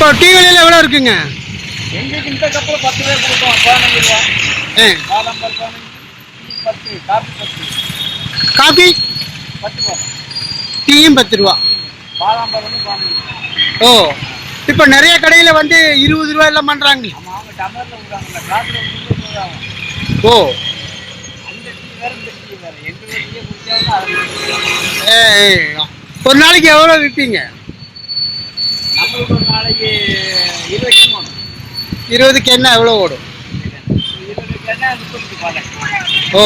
இப்போ டீ விலையில எவ்வளோ இருக்குங்க? எங்களுக்கு இந்த கப்பில் 10 ரூபாய் கொடுக்கும், 15 ரூபா. பாதாம் பால் 15, 10, காபி 10. காபி 10 ரூபா. டீயும் 10 ரூபா. பாதாம் பால் வந்து 15. ஓ, இப்போ நிறைய கடையில் வந்து 20 ரூபா எல்லாம் பண்ணுறாங்க. ஆமாம், அவங்க டம்ளரில் விடுறாங்கல்ல, காப்பில் வந்து விடுறாங்க. ஓ, அந்த டீ வேறு இந்த டீ வேறு. எங்கள் டீயை குடிச்சாங்கன்னா அது ஒரு நாளைக்கு எவ்வளோ விற்பீங்க? நம்மளுக்கு ஒரு நாளைக்கு 20 வேணும். 20க்கு என்ன எவ்வளோ ஓடும்? 20 கேட்டா 30 பால். ஓ,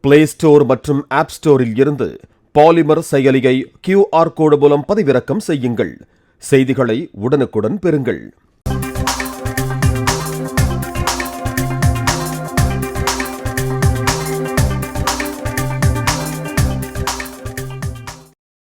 பிளே ஸ்டோர் மற்றும் ஆப் ஸ்டோரில் இருந்து பாலிமர் செயலியை QR கோடு மூலம் பதிவிறக்கம் செய்யுங்கள். செய்திகளை உடனுக்குடன் பெறுங்கள்.